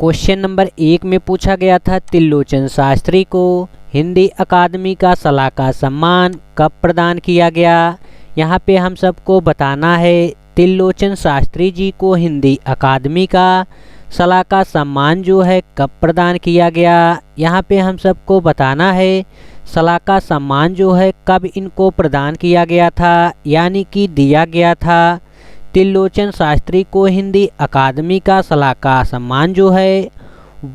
Question number 1 में पूछा गया था त्रिलोचन शास्त्री को हिंदी अकादमी का सलाहकार सम्मान कब प्रदान किया गया। यहाँ पे हम सबको बताना है त्रिलोचन शास्त्री जी को हिंदी अकादमी का सलाहकार सम्मान जो है कब प्रदान किया गया। यहाँ पे हम सबको बताना है सलाहकार सम्मान जो है कब इनको प्रदान किया गया था, यानी कि दिया गया था। त्रिलोचन शास्त्री को हिंदी अकादमी का सलाहकार सम्मान जो है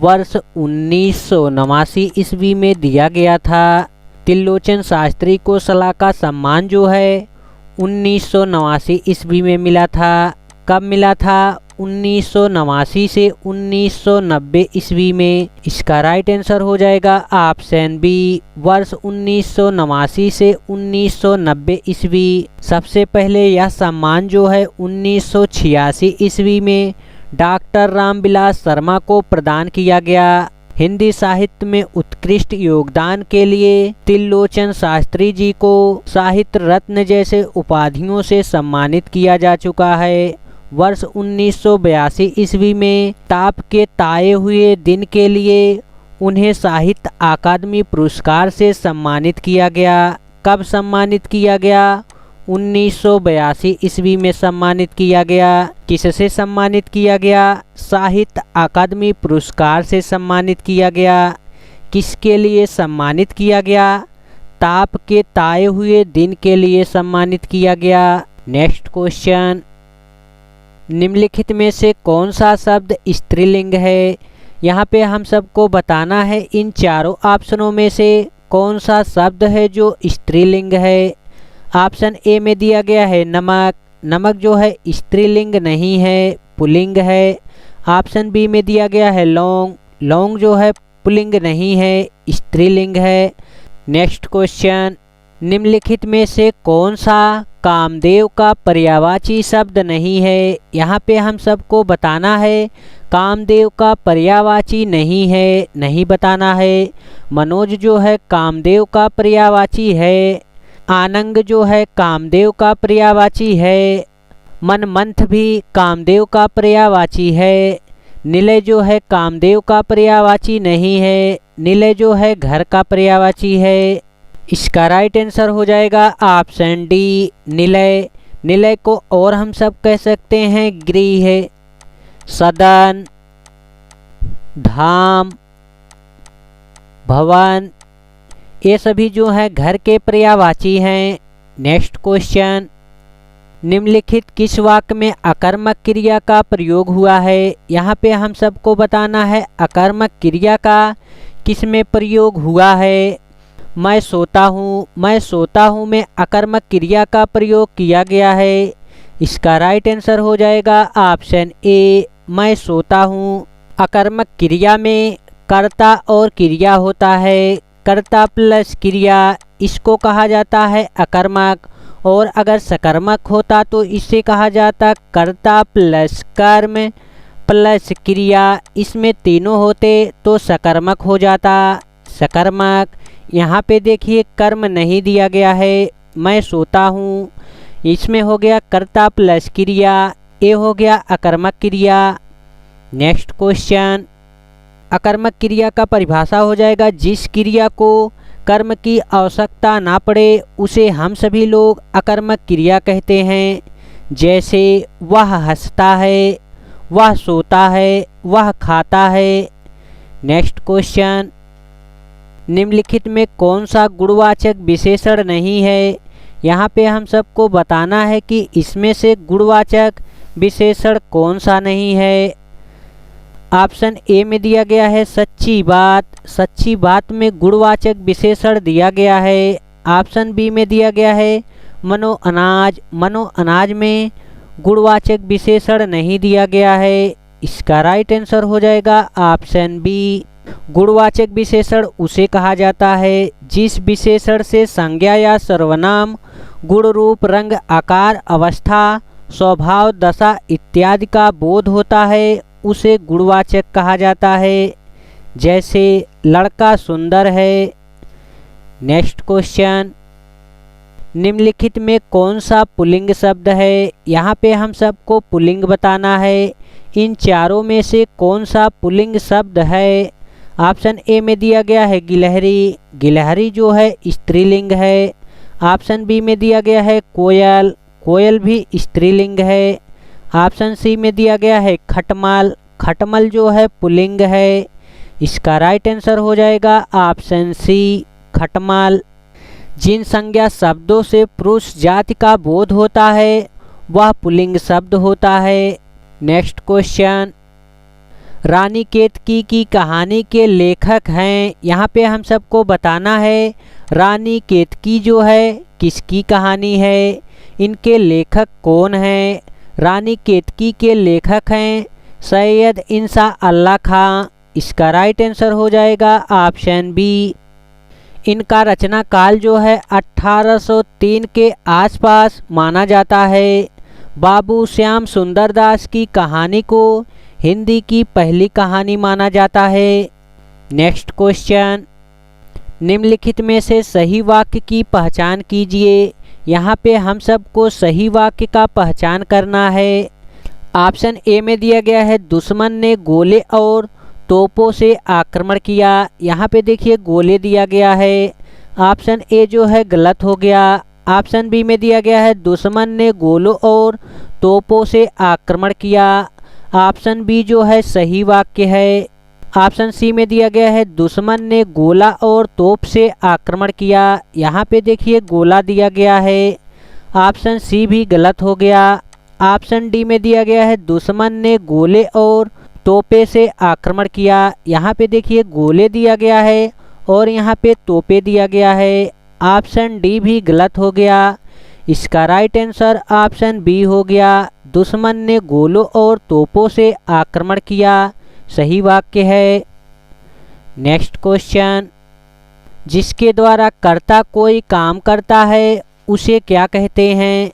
वर्ष 1989 ईस्वी में दिया गया था। त्रिलोचन शास्त्री को सलाहकार सम्मान जो है 1989 ईस्वी में मिला था। कब मिला था? 1989 से 1990 ईस्वी में। इसका राइट आंसर हो जाएगा ऑप्शन बी, वर्ष 1989 से 1990 ईस्वी। सबसे पहले यह सम्मान जो है 1986 ईस्वी में डॉक्टर रामविलास शर्मा को प्रदान किया गया। हिंदी साहित्य में उत्कृष्ट योगदान के लिए त्रिलोचन शास्त्री जी को साहित्य रत्न जैसे उपाधियों से सम्मानित किया जा चुका है। वर्ष 1982 ईस्वी में ताप के ताए हुए दिन के लिए उन्हें साहित्य अकादमी पुरस्कार से सम्मानित किया गया। कब सम्मानित किया गया? 1982 ईस्वी में सम्मानित किया गया। किससे सम्मानित किया गया? साहित्य अकादमी पुरस्कार से सम्मानित किया गया। किसके लिए सम्मानित किया गया? ताप के ताए हुए दिन के लिए सम्मानित किया गया। नेक्स्ट क्वेश्चन, निम्नलिखित में से कौन सा शब्द स्त्रीलिंग है? यहाँ पे हम सबको बताना है इन चारों ऑप्शनों में से कौन सा शब्द है जो स्त्रीलिंग है। ऑप्शन ए में दिया गया है नमक। नमक जो है स्त्रीलिंग नहीं है, पुल्लिंग है। ऑप्शन बी में दिया गया है लौंग। लौंग जो है पुल्लिंग नहीं है, स्त्रीलिंग है। नेक्स्ट क्वेश्चन, निम्नलिखित में से कौन सा कामदेव का पर्यायवाची शब्द नहीं है? यहाँ पे हम सबको बताना है कामदेव का पर्यायवाची नहीं है, नहीं बताना है। मनोज जो है कामदेव का पर्यायवाची है। आनंद जो है कामदेव का पर्यायवाची है। मनमंथ भी कामदेव का पर्यायवाची है। निलय जो है कामदेव का पर्यायवाची नहीं है। निलय जो है घर का पर्यायवाची है। इसका राइट आंसर हो जाएगा ऑप्शन डी, निलय। निलय को और हम सब कह सकते हैं गृह, सदन, धाम, भवन, ये सभी जो है घर के पर्यायवाची हैं। नेक्स्ट क्वेश्चन, निम्नलिखित किस वाक्य में अकर्मक क्रिया का प्रयोग हुआ है? यहाँ पे हम सबको बताना है अकर्मक क्रिया का किस में प्रयोग हुआ है। मैं सोता हूँ, मैं सोता हूँ में अकर्मक क्रिया का प्रयोग किया गया है। इसका राइट आंसर हो जाएगा ऑप्शन ए, मैं सोता हूँ। अकर्मक क्रिया में कर्ता और क्रिया होता है। कर्ता प्लस क्रिया, इसको कहा जाता है अकर्मक। और अगर सकर्मक होता तो इसे कहा जाता कर्ता प्लस कर्म प्लस क्रिया। इसमें तीनों होते तो सकर्मक हो जाता, सकर्मक। यहाँ पे देखिए कर्म नहीं दिया गया है, मैं सोता हूँ। इसमें हो गया कर्ता प्लस क्रिया, ये हो गया अकर्मक क्रिया। नेक्स्ट क्वेश्चन, अकर्मक क्रिया का परिभाषा हो जाएगा जिस क्रिया को कर्म की आवश्यकता ना पड़े उसे हम सभी लोग अकर्मक क्रिया कहते हैं। जैसे वह हंसता है, वह सोता है, वह खाता है। नेक्स्ट क्वेश्चन, निम्नलिखित में कौन सा गुणवाचक विशेषण नहीं है? यहाँ पे हम सबको बताना है कि इसमें से गुणवाचक विशेषण कौन सा नहीं है। ऑप्शन ए में दिया गया है सच्ची बात। सच्ची बात में गुणवाचक विशेषण दिया गया है। ऑप्शन बी में दिया गया है मनो अनाज। मनो अनाज में गुणवाचक विशेषण नहीं दिया गया है। इसका राइट आंसर हो जाएगा ऑप्शन बी। गुणवाचक विशेषण उसे कहा जाता है जिस विशेषण से संज्ञा या सर्वनाम गुण रूप रंग आकार अवस्था स्वभाव दशा इत्यादि का बोध होता है, उसे गुणवाचक कहा जाता है। जैसे लड़का सुंदर है। नेक्स्ट क्वेश्चन, निम्नलिखित में कौन सा पुल्लिंग शब्द है? यहाँ पे हम सबको पुल्लिंग बताना है। इन चारों में से कौन सा पुल्लिंग शब्द है? ऑप्शन ए में दिया गया है गिलहरी, गिलहरी जो है स्त्रीलिंग है। ऑप्शन बी में दिया गया है कोयल, कोयल भी स्त्रीलिंग है। ऑप्शन सी में दिया गया है खटमल, खटमल जो है पुल्लिंग है। इसका राइट आंसर हो जाएगा ऑप्शन सी खटमल। जिन संज्ञा शब्दों से पुरुष जाति का बोध होता है वह पुल्लिंग शब्द होता है। नेक्स्ट क्वेश्चन, रानी केतकी की कहानी के लेखक हैं। यहाँ पे हम सबको बताना है रानी केतकी जो है किसकी कहानी है, इनके लेखक कौन हैं। रानी केतकी के लेखक हैं सैयद इंसा अल्लाह खां। इसका राइट आंसर हो जाएगा ऑप्शन बी। इनका रचना काल जो है 1803 के आसपास माना जाता है। बाबू श्याम सुंदर दास की कहानी को हिंदी की पहली कहानी माना जाता है। नेक्स्ट क्वेश्चन, निम्नलिखित में से सही वाक्य की पहचान कीजिए। यहाँ पे हम सबको सही वाक्य का पहचान करना है। ऑप्शन ए में दिया गया है दुश्मन ने गोले और तोपों से आक्रमण किया। यहाँ पे देखिए गोले दिया गया है, ऑप्शन ए जो है गलत हो गया। ऑप्शन बी में दिया गया है दुश्मन ने गोलों और तोपों से आक्रमण किया। ऑप्शन बी जो है सही वाक्य है। ऑप्शन सी में दिया गया है दुश्मन ने गोला और तोप से आक्रमण किया। यहाँ पे देखिए गोला दिया गया है, ऑप्शन सी भी गलत हो गया। ऑप्शन डी में दिया गया है दुश्मन ने गोले और तोपे से आक्रमण किया। यहाँ पे देखिए गोले दिया गया है और यहाँ पे तोपे दिया गया है, ऑप्शन डी भी गलत हो गया। इसका राइट आंसर ऑप्शन बी हो गया, दुश्मन ने गोलों और तोपों से आक्रमण किया, सही वाक्य है। नेक्स्ट क्वेश्चन, जिसके द्वारा कर्ता कोई काम करता है उसे क्या कहते हैं?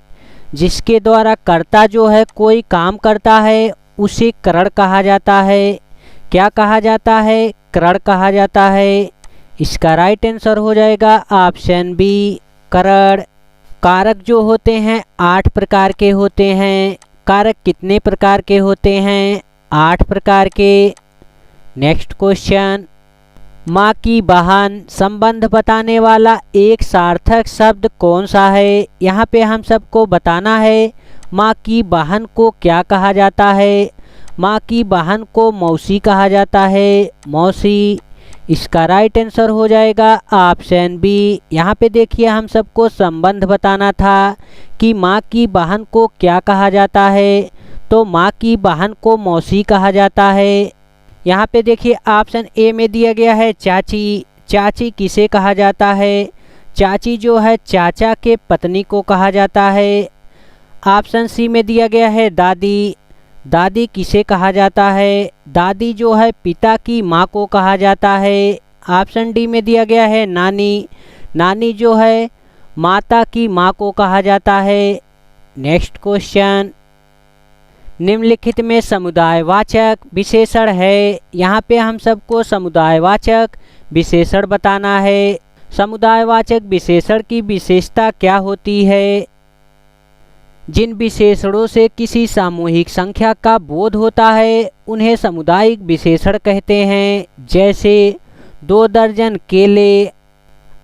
जिसके द्वारा कर्ता जो है कोई काम करता है उसे करण कहा जाता है। क्या कहा जाता है? करण कहा जाता है। इसका राइट आंसर हो जाएगा ऑप्शन बी, करण। कारक जो होते हैं 8 प्रकार के होते हैं। कारक कितने प्रकार के होते हैं? 8 प्रकार के। नेक्स्ट क्वेश्चन, माँ की बहन संबंध बताने वाला एक सार्थक शब्द कौन सा है? यहाँ पे हम सबको बताना है माँ की बहन को क्या कहा जाता है। माँ की बहन को मौसी कहा जाता है, मौसी। इसका राइट आंसर हो जाएगा ऑप्शन बी। यहाँ पे देखिए हम सबको संबंध बताना था कि माँ की बहन को क्या कहा जाता है, तो माँ की बहन को मौसी कहा जाता है। यहाँ पे देखिए ऑप्शन ए में दिया गया है चाची। चाची किसे कहा जाता है? चाची जो है चाचा के पत्नी को कहा जाता है। ऑप्शन सी में दिया गया है दादी। दादी किसे कहा जाता है? दादी जो है पिता की माँ को कहा जाता है। ऑप्शन डी में दिया गया है नानी। नानी जो है माता की माँ को कहा जाता है। नेक्स्ट क्वेश्चन, निम्नलिखित में समुदायवाचक विशेषण है। यहाँ पे हम सबको समुदायवाचक विशेषण बताना है। समुदायवाचक विशेषण की विशेषता क्या होती है? जिन विशेषणों से किसी सामूहिक संख्या का बोध होता है उन्हें सामुदायिक विशेषण कहते हैं। जैसे 2 दर्जन केले।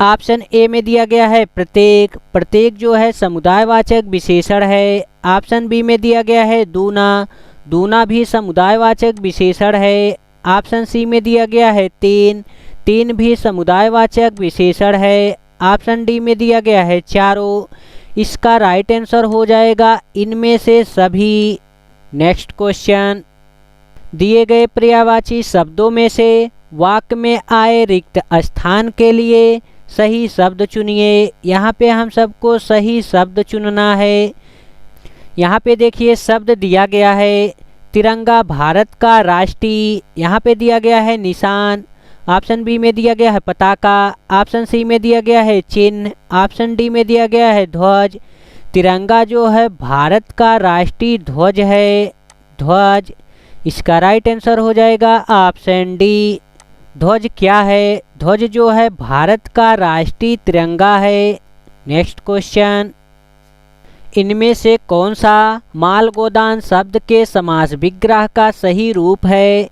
ऑप्शन ए में दिया गया है प्रत्येक। प्रत्येक जो है समुदायवाचक विशेषण है। ऑप्शन बी में दिया गया है दूना। दूना भी समुदायवाचक विशेषण है। ऑप्शन सी में दिया गया है तीन। तीन भी समुदायवाचक विशेषण है। ऑप्शन डी में दिया गया है चारों। इसका राइट आंसर हो जाएगा इनमें से सभी। नेक्स्ट क्वेश्चन, दिए गए पर्यायवाची शब्दों में से वाक्य में आए रिक्त स्थान के लिए सही शब्द चुनिए। यहाँ पे हम सबको सही शब्द चुनना है। यहाँ पे देखिए शब्द दिया गया है तिरंगा भारत का राष्ट्रीय। यहाँ पे दिया गया है निशान। ऑप्शन बी में दिया गया है पताका। ऑप्शन सी में दिया गया है चिन्ह। ऑप्शन डी में दिया गया है ध्वज। तिरंगा जो है भारत का राष्ट्रीय ध्वज है, ध्वज। इसका राइट आंसर हो जाएगा ऑप्शन डी। ध्वज क्या है? ध्वज जो है भारत का राष्ट्रीय तिरंगा है। नेक्स्ट क्वेश्चन, इनमें से कौन सा माल गोदान शब्द के समास विग्रह का सही रूप है।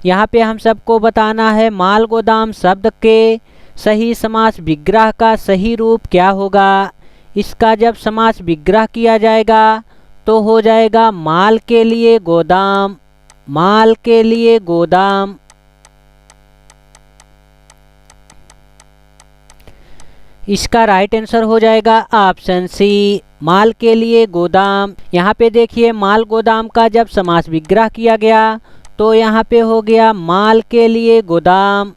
यहाँ पे हम सबको बताना है माल गोदाम शब्द के सही समास विग्रह का सही रूप क्या होगा। इसका जब समास विग्रह किया जाएगा तो हो जाएगा माल के लिए गोदाम, माल के लिए गोदाम। इसका राइट आंसर हो जाएगा ऑप्शन सी, माल के लिए गोदाम। यहाँ पे देखिए माल गोदाम का जब समास विग्रह किया गया तो यहाँ पे हो गया माल के लिए गोदाम।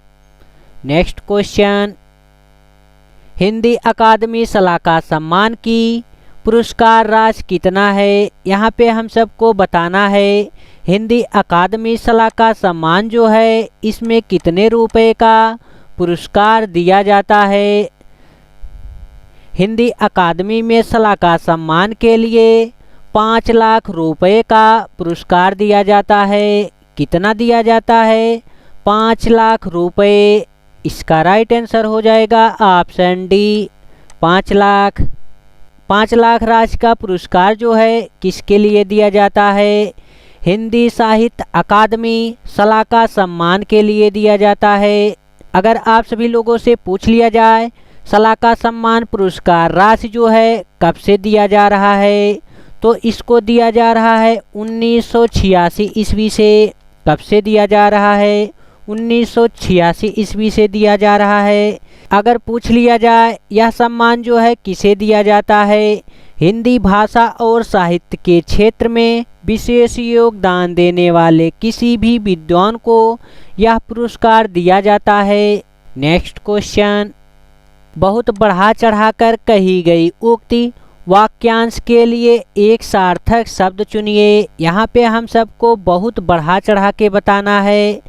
नेक्स्ट क्वेश्चन, हिंदी अकादमी सलाहकार सम्मान की पुरस्कार राशि कितना है। यहाँ पे हम सबको बताना है हिंदी अकादमी सलाहकार सम्मान जो है इसमें कितने रुपए का पुरस्कार दिया जाता है। हिंदी अकादमी में सलाहकार सम्मान के लिए 5 लाख रुपए का पुरस्कार दिया जाता है। कितना दिया जाता है? 5 लाख रुपए। इसका राइट आंसर हो जाएगा ऑप्शन डी, 5 लाख। 5 लाख राशि का पुरस्कार जो है किसके लिए दिया जाता है? हिंदी साहित्य अकादमी सलाहकार सम्मान के लिए दिया जाता है। अगर आप सभी लोगों से पूछ लिया जाए सलाहकार सम्मान पुरस्कार राशि जो है कब से दिया जा रहा है, तो इसको दिया जा रहा है 1986 ईस्वी से। कब से दिया जा रहा है? 1986 ईस्वी से दिया जा रहा है। अगर पूछ लिया जाए यह सम्मान जो है किसे दिया जाता है, हिंदी भाषा और साहित्य के क्षेत्र में विशेष योगदान देने वाले किसी भी विद्वान को यह पुरस्कार दिया जाता है। नेक्स्ट क्वेश्चन, बहुत बढ़ा चढ़ाकर कही गई उक्ति वाक्यांश के लिए एक सार्थक शब्द चुनिए। यहाँ पे हम सबको बहुत बढ़ा चढ़ा के बताना है।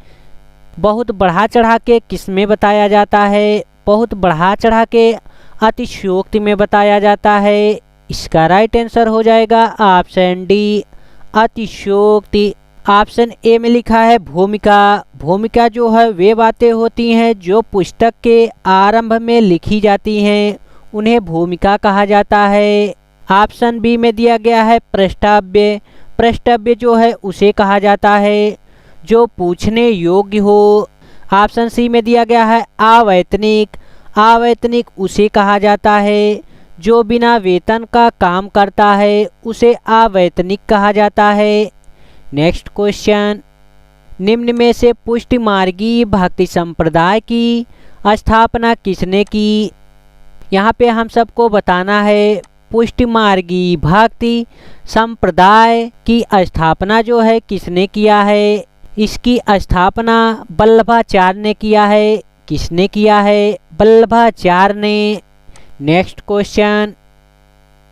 बहुत बढ़ा चढ़ा के किस में बताया जाता है? बहुत बढ़ा चढ़ा के अतिशयोक्ति में बताया जाता है। इसका राइट आंसर हो जाएगा ऑप्शन डी, अतिशयोक्ति। ऑप्शन ए में लिखा है भूमिका। भूमिका जो है वे बातें होती हैं जो पुस्तक के आरंभ में लिखी जाती हैं, उन्हें भूमिका कहा जाता है। ऑप्शन बी में दिया गया है प्रस्ताव्य। प्रस्ताव्य जो है उसे कहा जाता है जो पूछने योग्य हो। ऑप्शन सी में दिया गया है अवैतनिक। अवैतनिक उसे कहा जाता है जो बिना वेतन का काम करता है, उसे अवैतनिक कहा जाता है। नेक्स्ट क्वेश्चन, निम्न में से पुष्टि मार्गीय भक्ति संप्रदाय की स्थापना किसने की। यहाँ पे हम सबको बताना है पुष्टि मार्गीय भक्ति संप्रदाय की स्थापना जो है किसने किया है। इसकी स्थापना वल्लभाचार्य ने किया है। किसने किया है? वल्लभाचार्य ने। नेक्स्ट क्वेश्चन,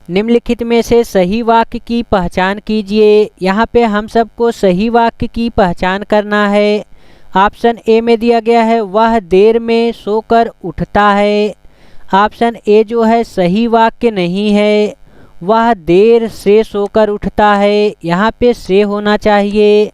निम्नलिखित में से सही वाक्य की पहचान कीजिए। यहाँ पे हम सबको सही वाक्य की पहचान करना है। ऑप्शन ए में दिया गया है वह देर में सोकर उठता है। ऑप्शन ए जो है सही वाक्य नहीं है, वह देर से सोकर उठता है। यहाँ पे से होना चाहिए।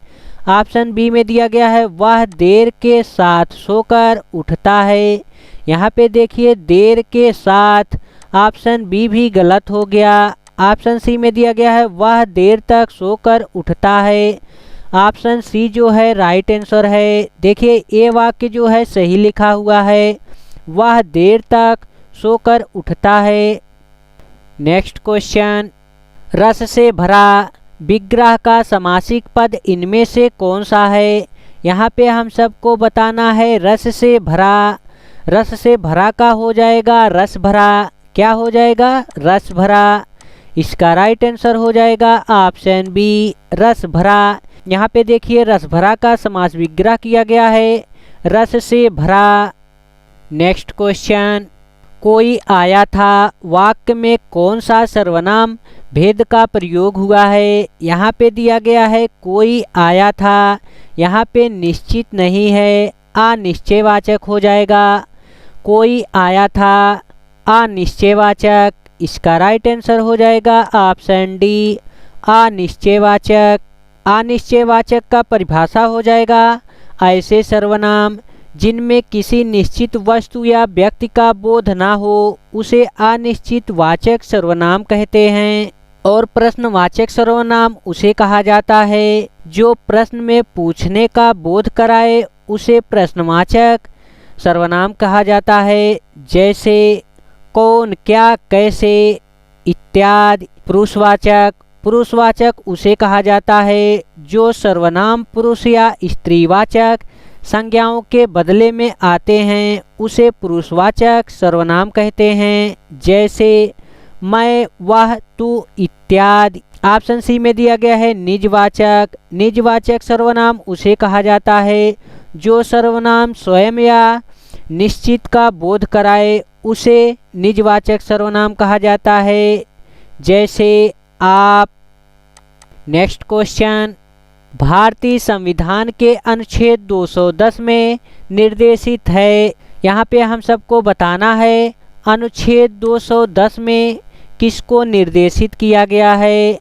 ऑप्शन बी में दिया गया है वह देर के साथ सोकर उठता है। यहाँ पे देखिए देर के साथ, ऑप्शन बी भी गलत हो गया। ऑप्शन सी में दिया गया है वह देर तक सोकर उठता है। ऑप्शन सी जो है राइट आंसर है। देखिए ये वाक्य जो है सही लिखा हुआ है, वह देर तक सोकर उठता है। नेक्स्ट क्वेश्चन, रस से भरा विग्रह का समासिक पद इनमें से कौन सा है। यहाँ पे हम सबको बताना है रस से भरा। रस से भरा का हो जाएगा रस भरा। क्या हो जाएगा? रस भरा। इसका राइट आंसर हो जाएगा ऑप्शन बी, रस भरा। यहाँ पे देखिए रस भरा का समास विग्रह किया गया है रस से भरा। नेक्स्ट क्वेश्चन, कोई आया था वाक्य में कौन सा सर्वनाम भेद का प्रयोग हुआ है। यहाँ पे दिया गया है कोई आया था। यहाँ पे निश्चित नहीं है, अनिश्चयवाचक हो जाएगा। कोई आया था अनिश्चयवाचक। इसका राइट आंसर हो जाएगा ऑप्शन डी, अनिश्चयवाचक। अनिश्चयवाचक का परिभाषा हो जाएगा ऐसे सर्वनाम जिनमें किसी निश्चित वस्तु या व्यक्ति का बोध न हो उसे अनिश्चित वाचक सर्वनाम कहते हैं। और प्रश्नवाचक सर्वनाम उसे कहा जाता है जो प्रश्न में पूछने का बोध कराए, उसे प्रश्नवाचक सर्वनाम कहा जाता है। जैसे कौन, क्या, कैसे इत्यादि। पुरुषवाचक उसे कहा जाता है जो सर्वनाम पुरुष या स्त्रीवाचक संज्ञाओं के बदले में आते हैं, उसे पुरुषवाचक सर्वनाम कहते हैं। जैसे मैं, वह, तू इत्यादि। ऑप्शन सी में दिया गया है निजवाचक सर्वनाम उसे कहा जाता है जो सर्वनाम स्वयं या निश्चित का बोध कराए, उसे निजवाचक सर्वनाम कहा जाता है। जैसे आप। नेक्स्ट क्वेश्चन, भारतीय संविधान के अनुच्छेद 210 में निर्देशित है। यहाँ पे हम सबको बताना है अनुच्छेद 210 में किसको निर्देशित किया गया है।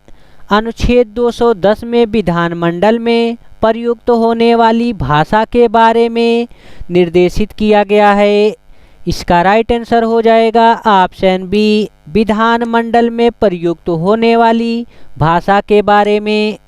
अनुच्छेद 210 में विधानमंडल में प्रयुक्त होने वाली भाषा के बारे में निर्देशित किया गया है। इसका राइट आंसर हो जाएगा ऑप्शन बी, विधानमंडल में प्रयुक्त होने वाली भाषा के बारे में।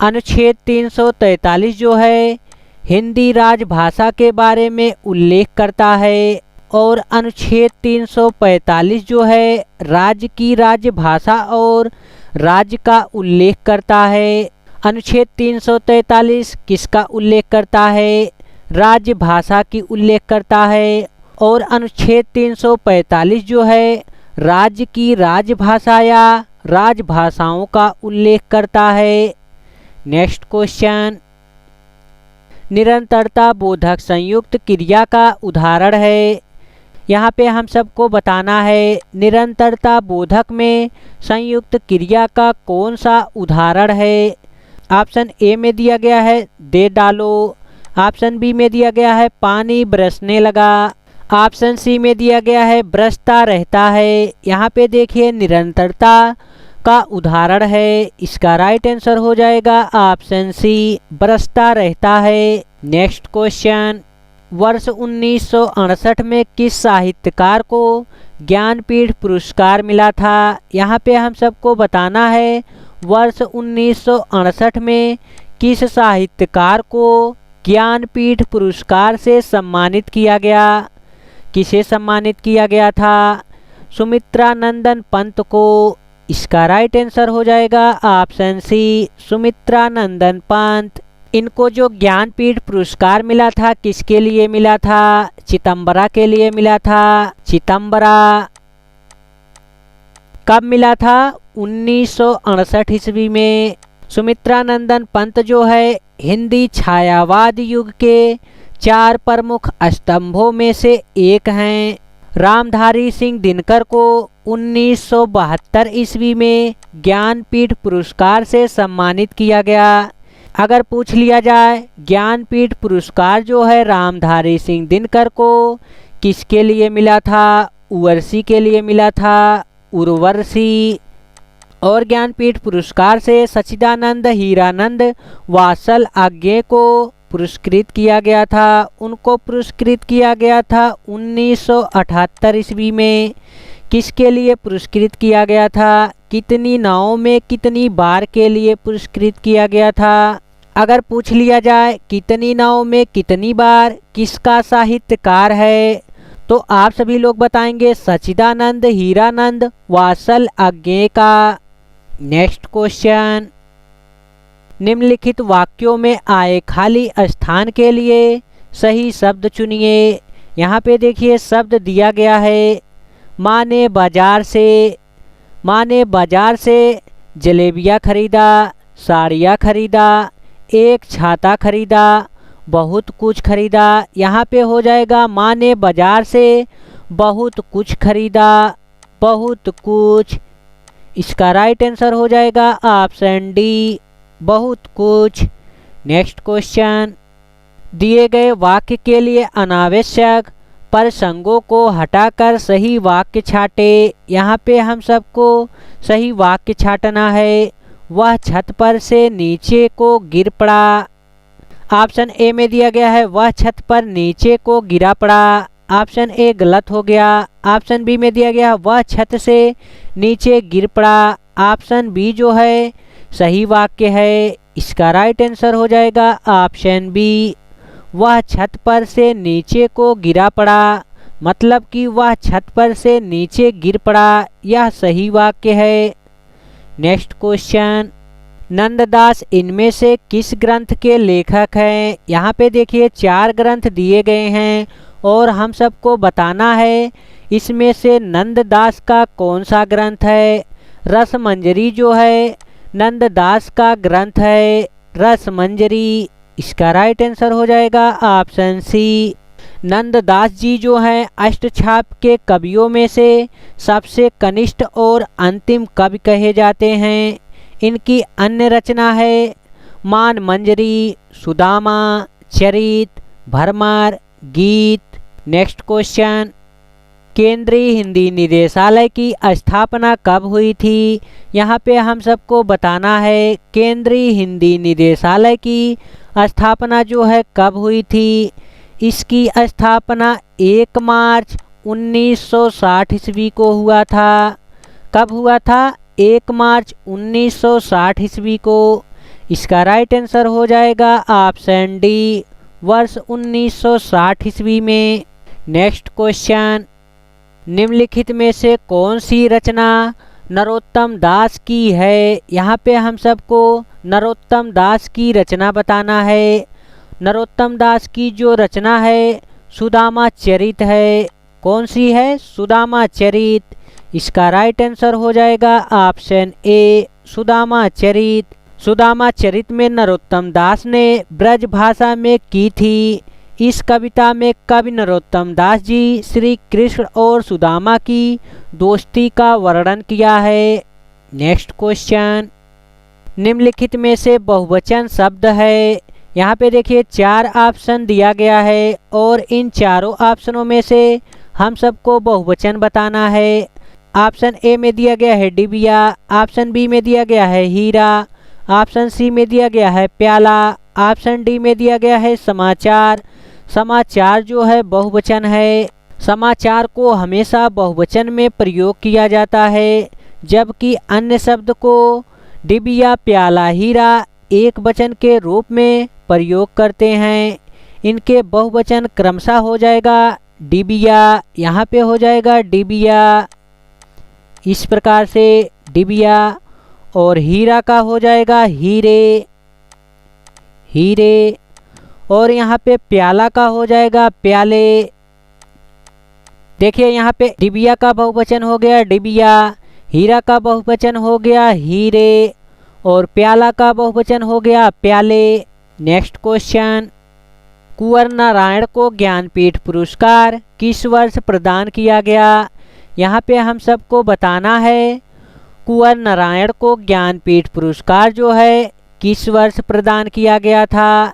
अनुच्छेद 343 जो है हिंदी राजभाषा के बारे में उल्लेख करता है और अनुच्छेद 345 जो है राज्य की राजभाषा और राज्य का उल्लेख करता है। अनुच्छेद 343 किसका उल्लेख करता है? राजभाषा की उल्लेख करता है। और अनुच्छेद 345 जो है राज्य की राजभाषा या राजभाषाओं का उल्लेख करता है। नेक्स्ट क्वेश्चन, निरंतरता बोधक संयुक्त क्रिया का उदाहरण है। यहाँ पे हम सबको बताना है निरंतरता बोधक में संयुक्त क्रिया का कौन सा उदाहरण है। ऑप्शन ए में दिया गया है दे डालो, ऑप्शन बी में दिया गया है पानी बरसने लगा, ऑप्शन सी में दिया गया है बरसता रहता है। यहाँ पे देखिए निरंतरता का उदाहरण है, इसका राइट आंसर हो जाएगा ऑप्शन सी बरसता रहता है। नेक्स्ट क्वेश्चन, वर्ष 1968 में किस साहित्यकार को ज्ञानपीठ पुरस्कार मिला था? यहाँ पे हम सबको बताना है वर्ष 1968 में किस साहित्यकार को ज्ञानपीठ पुरस्कार से सम्मानित किया गया। किसे सम्मानित किया गया था? सुमित्रा नंदन पंत को। इसका राइट आंसर हो जाएगा ऑप्शन सी सुमित्रा नंदन पंत। इनको जो ज्ञानपीठ पुरस्कार मिला था किसके लिए मिला था? चिदंबरा के लिए मिला था। चिदंबरा कब मिला था? 1968 ईस्वी में। सुमित्रा नंदन पंत जो है हिंदी छायावाद युग के 4 प्रमुख स्तंभों में से एक हैं। रामधारी सिंह दिनकर को 1972 ईस्वी में ज्ञानपीठ पुरस्कार से सम्मानित किया गया। अगर पूछ लिया जाए ज्ञानपीठ पुरस्कार जो है रामधारी सिंह दिनकर को किसके लिए मिला था? उर्वशी के लिए मिला था, उर्वशी। और ज्ञानपीठ पुरस्कार से सच्चिदानंद हीरानंद वात्सल आज्ञे को पुरस्कृत किया गया था। उनको पुरस्कृत किया गया था 1978 ईस्वी में। किसके लिए पुरस्कृत किया गया था? कितनी नावों में कितनी बार के लिए पुरस्कृत किया गया था? अगर पूछ लिया जाए कितनी नावों में कितनी बार किसका साहित्यकार है, तो आप सभी लोग बताएंगे सच्चिदानंद हीरानंद वात्सल आज्ञे का। नेक्स्ट क्वेश्चन, निम्नलिखित वाक्यों में आए खाली स्थान के लिए सही शब्द चुनिए। यहाँ पे देखिए शब्द दिया गया है माँ ने बाजार से। माँ ने बाजार से जलेबियाँ खरीदा, साड़ियाँ खरीदा, एक छाता खरीदा, बहुत कुछ खरीदा। यहाँ पे हो जाएगा माँ ने बाजार से बहुत कुछ खरीदा, बहुत कुछ। इसका राइट आंसर हो जाएगा ऑप्शन डी बहुत कुछ। नेक्स्ट क्वेश्चन, दिए गए वाक्य के लिए अनावश्यक प्रसंगों को हटाकर सही वाक्य छाटे। यहाँ पे हम सबको सही वाक्य छाटना है। वह छत पर से नीचे को गिर पड़ा। ऑप्शन ए में दिया गया है वह छत पर नीचे को गिरा पड़ा। ऑप्शन ए गलत हो गया। ऑप्शन बी में दिया गया वह छत से नीचे गिर पड़ा। ऑप्शन बी जो है सही वाक्य है। इसका राइट आंसर हो जाएगा ऑप्शन बी, वह छत पर से नीचे को गिरा पड़ा, मतलब कि वह छत पर से नीचे गिर पड़ा, यह सही वाक्य है। नेक्स्ट क्वेश्चन, नंददास इनमें से किस ग्रंथ के लेखक हैं? यहाँ पे देखिए 4 ग्रंथ दिए गए हैं और हम सबको बताना है इसमें से नंददास का कौन सा ग्रंथ है। रसमंजरी जो है नंददास का ग्रंथ है, रसमंजरी। इसका राइट आंसर हो जाएगा ऑप्शन सी। नंददास जी जो हैं अष्टछाप के कवियों में से सबसे कनिष्ठ और अंतिम कवि कहे जाते हैं। इनकी अन्य रचना है मान मंजरी, सुदामा, चरित, भरमर, गीत। नेक्स्ट क्वेश्चन, केंद्रीय हिंदी निदेशालय की स्थापना कब हुई थी? यहाँ पे हम सबको बताना है केंद्रीय हिंदी निदेशालय की स्थापना जो है कब हुई थी। इसकी स्थापना 1 मार्च 1960 ईस्वी को हुआ था। कब हुआ था? 1 मार्च 1960 ईस्वी को। इसका राइट आंसर हो जाएगा ऑप्शन डी, वर्ष 1960 ईस्वी में। नेक्स्ट क्वेश्चन, निम्नलिखित में से कौन सी रचना नरोत्तम दास की है? यहाँ पे हम सबको नरोत्तम दास की रचना बताना है। नरोत्तम दास की जो रचना है सुदामा चरित है। कौन सी है? सुदामा चरित। इसका राइट आंसर हो जाएगा ऑप्शन ए, सुदामा चरित। सुदामा चरित में नरोत्तम दास ने ब्रज भाषा में की थी। इस कविता में कवि नरोत्तम दास जी श्री कृष्ण और सुदामा की दोस्ती का वर्णन किया है। नेक्स्ट क्वेश्चन, निम्नलिखित में से बहुवचन शब्द है। यहाँ पे देखिए 4 ऑप्शन दिया गया है और इन चारों ऑप्शनों में से हम सबको बहुवचन बताना है। ऑप्शन ए में दिया गया है डिबिया, ऑप्शन बी में दिया गया है हीरा, ऑप्शन सी में दिया गया है प्याला, ऑप्शन डी में दिया गया है समाचार। समाचार जो है बहुवचन है। समाचार को हमेशा बहुवचन में प्रयोग किया जाता है, जबकि अन्य शब्द को डिबिया, प्याला, हीरा एक वचन के रूप में प्रयोग करते हैं। इनके बहुवचन क्रमशः हो जाएगा डिबिया, यहाँ पे हो जाएगा डिबिया, इस प्रकार से डिबिया। और हीरा का हो जाएगा हीरे, हीरे। और यहाँ पे प्याला का हो जाएगा प्याले। देखिए यहाँ पे डिबिया का बहुवचन हो गया डिबिया, हीरा का बहुवचन हो गया हीरे और प्याला का बहुवचन हो गया प्याले। नेक्स्ट क्वेश्चन, कुंवर नारायण को ज्ञानपीठ पुरस्कार किस वर्ष प्रदान किया गया? यहाँ पे हम सबको बताना है कुंवर नारायण को ज्ञानपीठ पुरस्कार जो है किस वर्ष प्रदान किया गया था।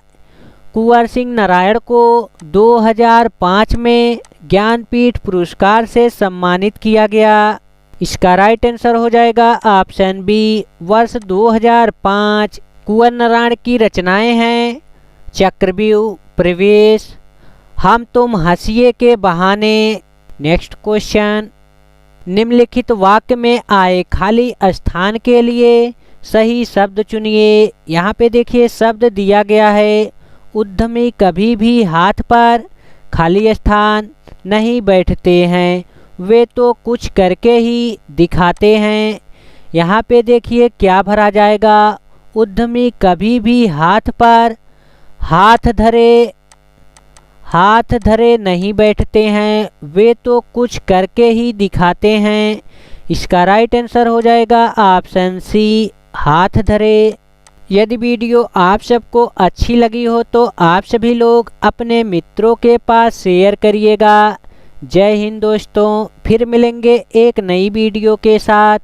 कुंवर सिंह नारायण को 2005 में ज्ञानपीठ पुरस्कार से सम्मानित किया गया। इसका राइट आंसर हो जाएगा ऑप्शन बी, वर्ष 2005। कुंवर नारायण की रचनाएं हैं चक्रव्यूह, प्रवेश, हम तुम हंसिए के बहाने। नेक्स्ट क्वेश्चन, निम्नलिखित वाक्य में आए खाली स्थान के लिए सही शब्द चुनिए। यहाँ पे देखिए शब्द दिया गया है उद्यमी कभी भी हाथ पर खाली स्थान नहीं बैठते हैं, वे तो कुछ करके ही दिखाते हैं। यहाँ पे देखिए क्या भरा जाएगा, उद्यमी कभी भी हाथ पर हाथ धरे नहीं बैठते हैं, वे तो कुछ करके ही दिखाते हैं। इसका राइट आंसर हो जाएगा ऑप्शन सी, हाथ धरे। यदि वीडियो आप सबको अच्छी लगी हो तो आप सभी लोग अपने मित्रों के पास शेयर करिएगा। जय हिंद दोस्तों, फिर मिलेंगे एक नई वीडियो के साथ।